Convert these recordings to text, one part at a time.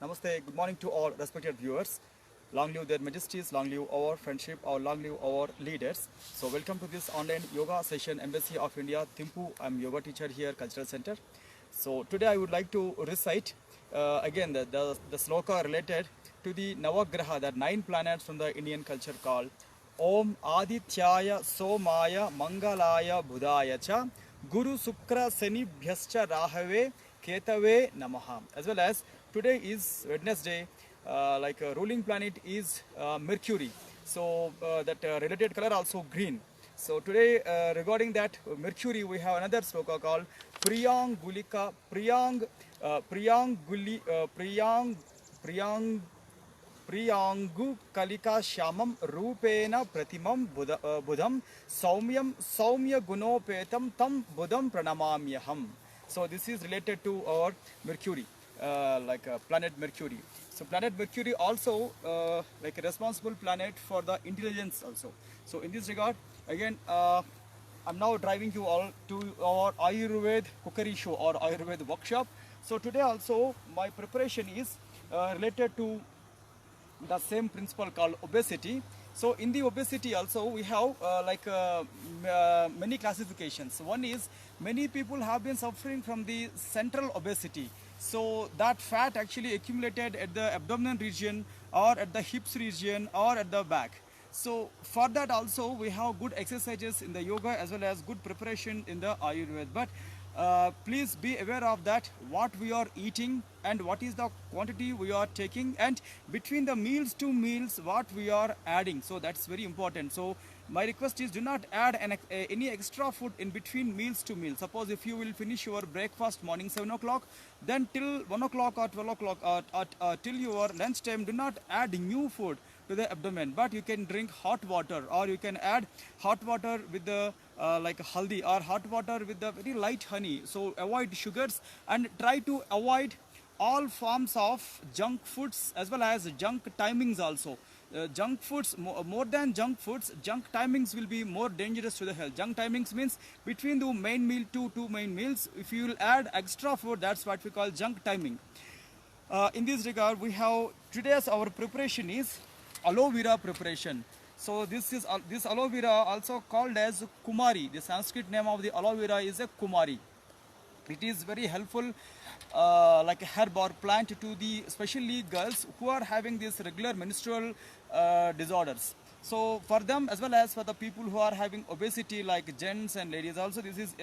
Namaste, good morning to all respected viewers. Long live their majesties, long live our friendship, or long live our leaders. So welcome to this online yoga session, Embassy of India, Thimpu. I'm yoga teacher here, Cultural Center. So today I would like to recite again the sloka related to the Navagraha, the 9 planets from the Indian culture called Om Adithyaya Somaya Mangalaya Budhaya Cha Guru Sukra Senibhyascha Rahave Ketave Namaha. As well as today is Wednesday, ruling planet is Mercury. So that related color also green. So today regarding that Mercury, we have another sloka called Priyang Gulika Priyang Priyang Guli Priyang Priyangu Kalika Shamam Rupena Pratimam Budham Saumyam Saumya Gunopetam Tam Budham Pranamamyaham. So this is related to our Mercury, planet Mercury. So planet Mercury also like a responsible planet for the intelligence also. So in this regard, again, I'm now driving you all to our Ayurved cookery show or Ayurved workshop. So today also my preparation is related to the same principle called obesity. So in the obesity also we have many classifications. One is many people have been suffering from the central obesity. So that fat actually accumulated at the abdominal region or at the hips region or at the back. So for that also we have good exercises in the yoga as well as good preparation in the Ayurveda. But please be aware of that what we are eating and what is the quantity we are taking, and between the meals to meals what we are adding. So that's very important. So my request is do not add any extra food in between meals to meals. Suppose if you will finish your breakfast morning 7 o'clock, then till 1 o'clock or 12 o'clock or till your lunch time, do not add new food to the abdomen, but you can drink hot water, or you can add hot water with the like haldi, or hot water with the very light honey. So avoid sugars and try to avoid all forms of junk foods as well as junk timings also. Junk foods, more than junk foods, junk timings will be more dangerous to the health. Junk timings means between the main meal to two main meals, if you will add extra food, that's what we call junk timing. In this regard, we have today's our preparation is aloe vera preparation. So this aloe vera also called as Kumari. The Sanskrit name of the aloe vera is a Kumari. It is very helpful like a herb or plant to the especially girls who are having this regular menstrual disorders. So for them as well as for the people who are having obesity like gents and ladies also, this is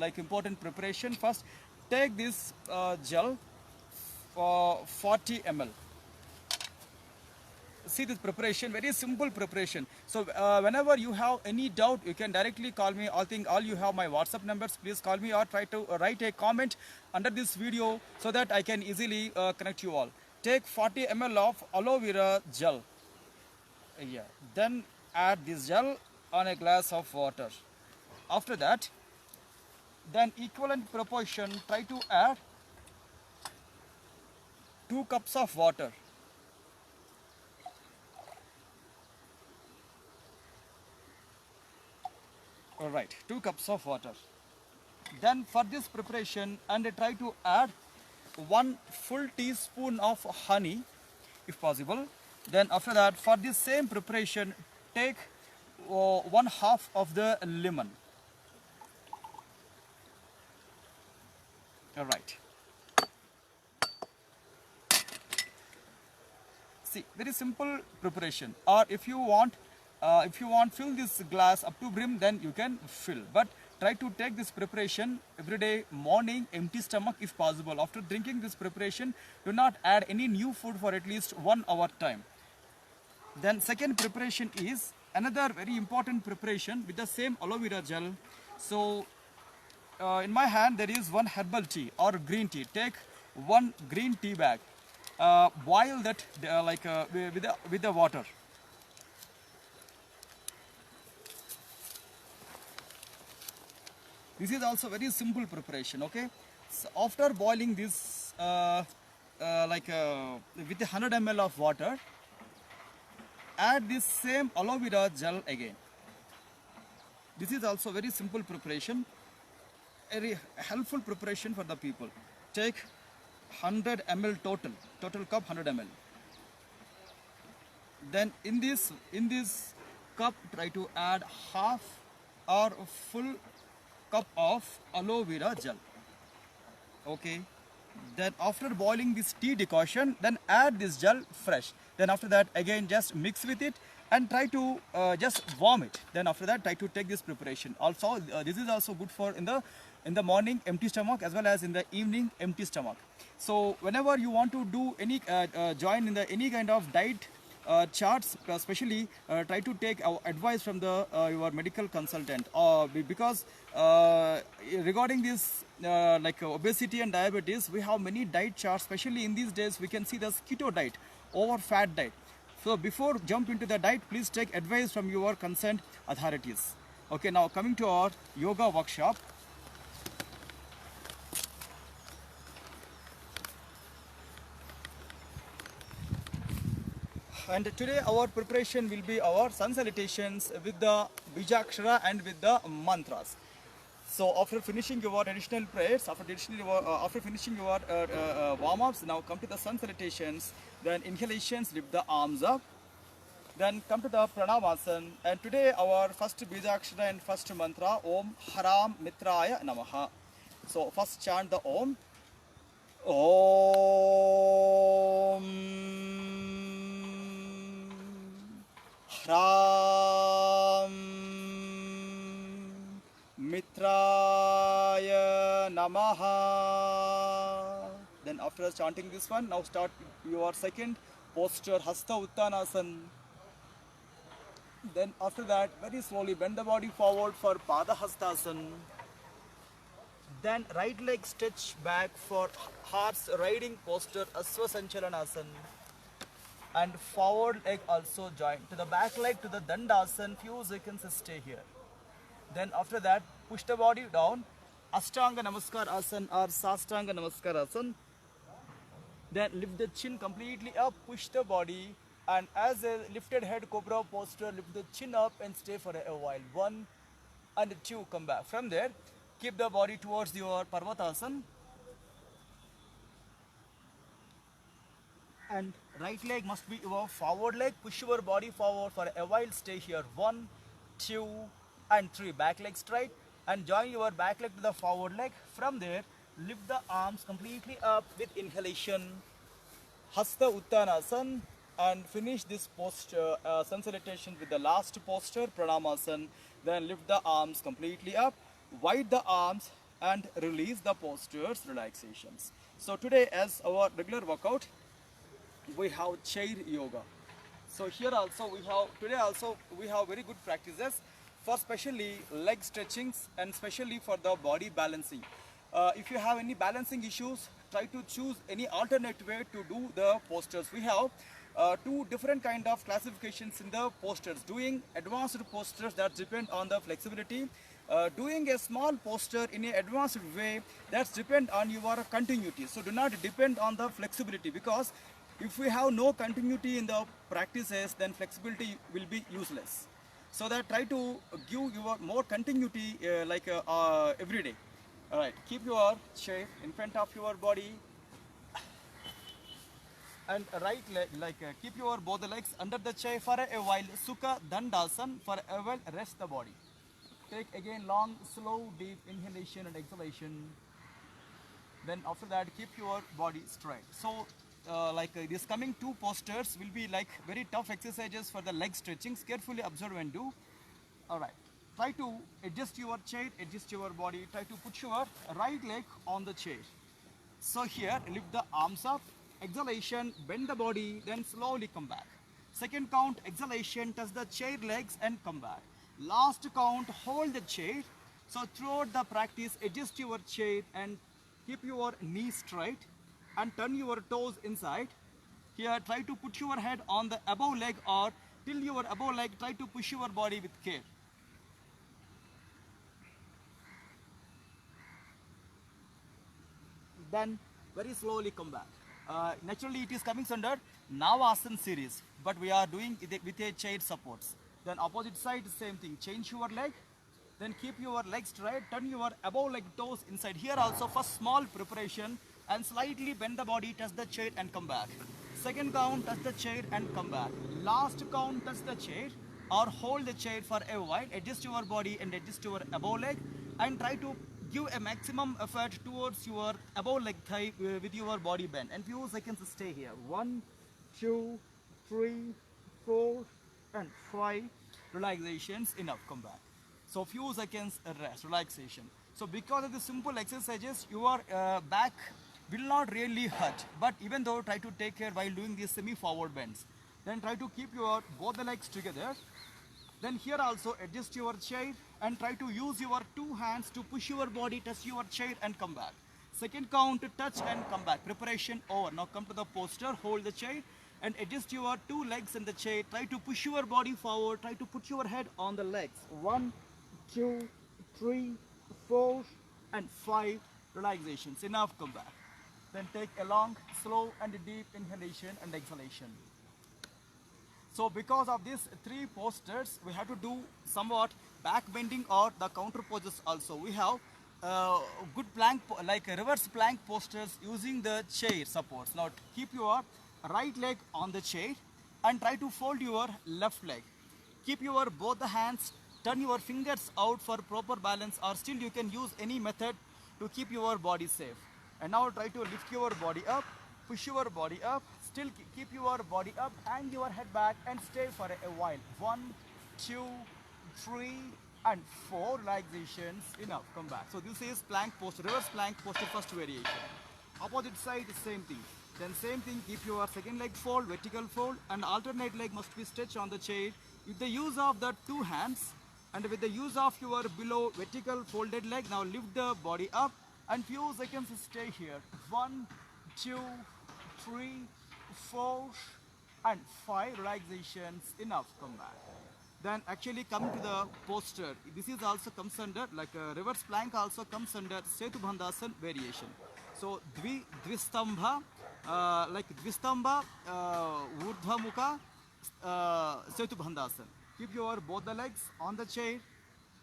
like important preparation. First take this gel for 40 ml. See this preparation, very simple preparation. So whenever you have any doubt, you can directly call me. I think all you have my WhatsApp numbers. Please call me or try to write a comment under this video so that I can easily connect you all. Take 40 ml of aloe vera gel. Yeah. Then add this gel on a glass of water. After that, then equivalent proportion, try to add 2 cups of water. Alright, 2 cups of water. Then for this preparation, and try to add 1 full teaspoon of honey if possible. Then after that, for this same preparation, take 1/2 of the lemon. Alright. See, very simple preparation. Or if you want fill this glass up to brim, then you can fill. But try to take this preparation every day morning, empty stomach if possible. After drinking this preparation, do not add any new food for at least 1 hour time. Then second preparation is another very important preparation with the same aloe vera gel. So in my hand there is 1 herbal tea or green tea. Take 1 green tea bag. Boil that with the water. This is also very simple preparation, okay? So after boiling this with 100 ml of water, add this same aloe vera gel again. This is also very simple preparation, very helpful preparation for the people. Take 100 ml total cup 100 ml. Then in this cup try to add half or full cup of aloe vera gel. Okay, then after boiling this tea decoction, then add this gel fresh. Then after that again just mix with it and try to just warm it. Then after that try to take this preparation. Also this is also good for in the morning empty stomach as well as in the evening empty stomach. So whenever you want to do any join in the any kind of diet charts, especially try to take advice from the your medical consultant, because regarding this like obesity and diabetes, we have many diet charts. Especially in these days we can see the keto diet, over fat diet. So before jump into the diet, please take advice from your concerned authorities. Okay, now coming to our yoga workshop. And today our preparation will be our sun salutations with the Bijakshara and with the mantras. So after finishing your additional prayers, after finishing your warm-ups, now come to the sun salutations, then inhalations, lift the arms up, then come to the pranamasan. And today our first Bijakshara and first mantra, Om Haram Mitraya Namaha. So first chant the Om. Om Hram Mitraya Namaha. Then after chanting this one, now start your second posture, Hasta Uttanasana. Then after that, very slowly bend the body forward for Pada Hastasana. Then right leg stretch back for horse riding posture, Asva Sanchalanasana. And forward leg also join to the back leg to the Dandasana. Few seconds stay here. Then after that, push the body down, Ashtanga Namaskar Asana or Sastanga Namaskar Asana. Then lift the chin completely up, push the body, and as a lifted head cobra posture, lift the chin up and stay for a while. 1 and 2, come back. From there, keep the body towards your Parvatasana. And right leg must be your forward leg. Push your body forward for a while. Stay here. 1, 2, and 3. Back leg straight. And join your back leg to the forward leg. From there, lift the arms completely up with inhalation. Hasta Uttanasana. And finish this posture, sun salutation with the last posture, Pranamasana. Then lift the arms completely up. Wide the arms and release the postures, relaxations. So today, as our regular workout, we have chair yoga. So here also we have very good practices for especially leg stretchings and especially for the body balancing. If you have any balancing issues, try to choose any alternate way to do the postures. We have two different kind of classifications in the postures. Doing advanced postures that depend on the flexibility. Doing a small posture in an advanced way that's depend on your continuity. So do not depend on the flexibility, because if we have no continuity in the practices, then flexibility will be useless. So that try to give your more continuity every day. Alright, keep your chair in front of your body and right leg, keep your both the legs under the chair for a while. Sukha Dandasana, for a while rest the body. Take again long, slow, deep inhalation and exhalation. Then after that, keep your body straight. So these coming two postures will be like very tough exercises for the leg stretchings. Carefully observe and do. Alright. Try to adjust your chair, adjust your body. Try to put your right leg on the chair. So here, lift the arms up. Exhalation, bend the body, then slowly come back. Second count, exhalation, touch the chair legs and come back. Last count, hold the chair. So throughout the practice, adjust your chair and keep your knees straight and turn your toes inside. Here, try to put your head on the above leg or till your above leg, try to push your body with care. Then very slowly come back. Naturally it is coming under Navasana series, but we are doing it with a chair supports. Then opposite side, same thing. Change your leg, then keep your legs straight, turn your above leg toes inside. Here also first small preparation and slightly bend the body, touch the chair and come back. Second count, touch the chair and come back. Last count, touch the chair or hold the chair for a while, adjust your body and adjust your above leg and try to give a maximum effort towards your above leg thigh with your body bend, and few seconds stay here. 1, 2, 3, 4 and 5 relaxations, enough, come back. So few seconds rest, relaxation. So because of the simple exercises, your back will not really hurt, but even though try to take care while doing these semi forward bends. Then try to keep your both the legs together. Then here also adjust your chair and try to use your two hands to push your body, touch your chair and come back. Second count, touch and come back. Preparation over. Now come to the posture, hold the chair and adjust your two legs in the chair. Try to push your body forward, try to put your head on the legs. 1, 2, 3, 4 and 5 relaxations. Enough, come back. Then take a long, slow and deep inhalation and exhalation. So because of these three postures, we have to do somewhat back bending or the counter poses also. We have good plank, like reverse plank postures using the chair supports. Now keep your right leg on the chair and try to fold your left leg. Keep your both the hands, turn your fingers out for proper balance, or still you can use any method to keep your body safe. And now try to lift your body up, push your body up, still keep your body up, hang your head back and stay for a while. 1, 2, 3 and 4 relaxations, enough, come back. So this is plank posture, reverse plank posture, first variation. Opposite side, same thing. Then same thing, keep your second leg fold, vertical fold, and alternate leg must be stretched on the chair with the use of the two hands and with the use of your below vertical folded leg. Now lift the body up and few seconds stay here. 1, 2, 3, 4 and 5 relaxations, enough, come back. Then actually coming to the posture, this is also comes under like a reverse plank, also comes under Setubandhasan variation. So Dvistambha, like Dvistambha, Urdhva Mukha, Setubandhasan. Keep your both the legs on the chair.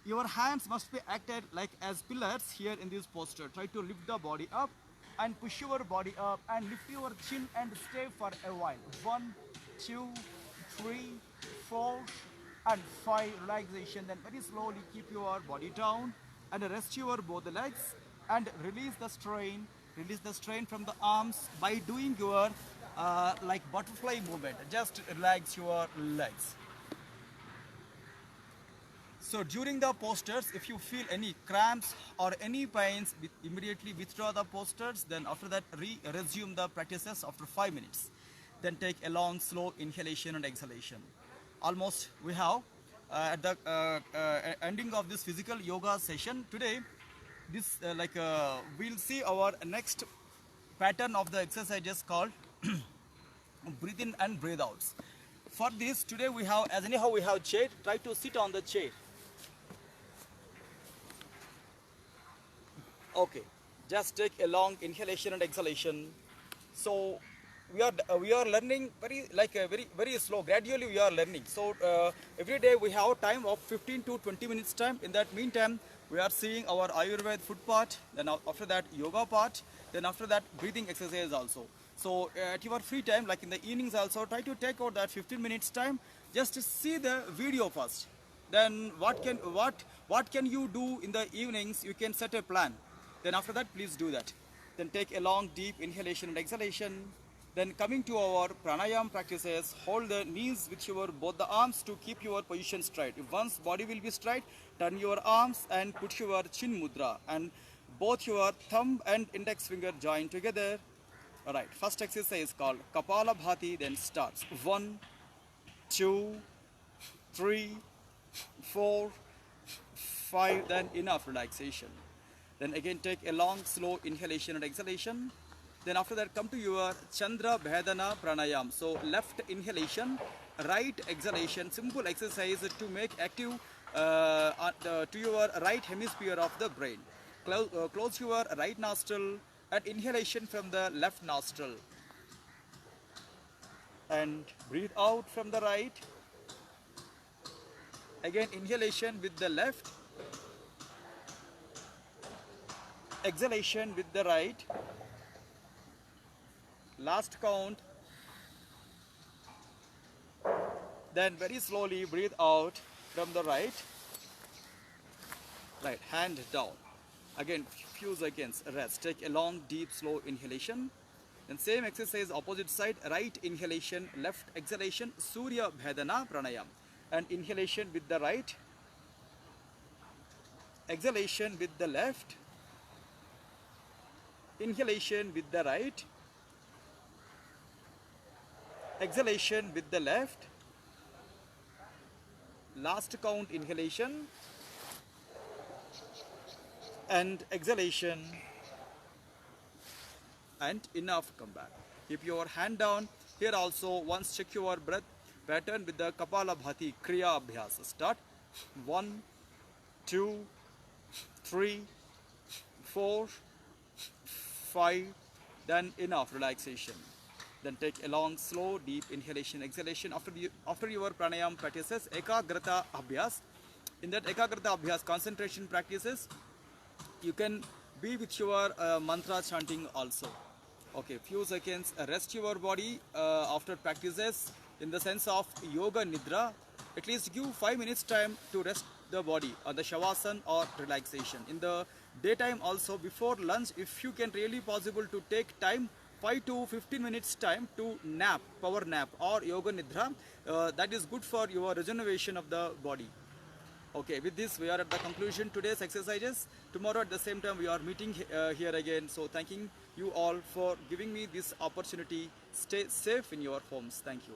Your hands must be acted like as pillars here in this posture. Try to lift the body up and push your body up and lift your chin and stay for a while. 1, 2, 3, 4 and 5 relaxation. Then very slowly keep your body down and rest your both the legs and release the strain. Release the strain from the arms by doing your like butterfly movement. Just relax your legs. So during the postures, if you feel any cramps or any pains, immediately withdraw the postures. Then after that, resume the practices after 5 minutes. Then take a long, slow inhalation and exhalation. Almost we have at the ending of this physical yoga session today. This we'll see our next pattern of the exercises called breathe in and breathe outs. For this today we have, as anyhow we have chair. Try to sit on the chair. Okay, just take a long inhalation and exhalation. So we are learning very slow. Gradually we are learning. So every day we have time of 15 to 20 minutes time. In that meantime, we are seeing our Ayurveda food part. Then after that yoga part. Then after that breathing exercise also. So at your free time, like in the evenings also, try to take out that 15 minutes time. Just to see the video first. Then what can you do in the evenings? You can set a plan. Then after that, please do that. Then take a long deep inhalation and exhalation. Then coming to our pranayama practices, hold the knees with your both the arms to keep your position straight. If once body will be straight, turn your arms and put your chin mudra and both your thumb and index finger join together. Alright, first exercise called Kapalabhati, then starts. 1, 2, 3, 4, 5, then enough relaxation. Then again take a long slow inhalation and exhalation. Then after that come to your Chandra Bhedana Pranayam. So left inhalation, right exhalation, simple exercise to make active to your right hemisphere of the brain. Close your right nostril and inhalation from the left nostril. And breathe out from the right. Again inhalation with the left. Exhalation with the right. Last count. Then very slowly breathe out from the right. Right, hand down. Again, few seconds rest. Take a long, deep, slow inhalation. Then same exercise, opposite side. Right inhalation, left exhalation. Surya Bhedana Pranayam. And inhalation with the right. Exhalation with the left. Inhalation with the right. Exhalation with the left. Last count inhalation and exhalation, and enough, come back. Keep your hand down. Here also once check your breath pattern with the Kapalabhati Kriya Abhyas. Start 1, 2, 3, 4, 5, then enough, relaxation. Then take a long, slow, deep inhalation, exhalation. After your pranayam practices, Ekagrata Abhyas. In that Ekagrata Abhyas, concentration practices, you can be with your mantra chanting also. Okay, few seconds, rest your body after practices in the sense of yoga nidra. At least give 5 minutes time to rest the body on the shavasana or relaxation. In the daytime also, before lunch, if you can really possible to take time 5 to 15 minutes time to nap, power nap or yoga nidra, that is good for your regeneration of the body. Okay, with this we are at the conclusion today's exercises. Tomorrow at the same time we are meeting here again. So thanking you all for giving me this opportunity. Stay safe in your homes. Thank you.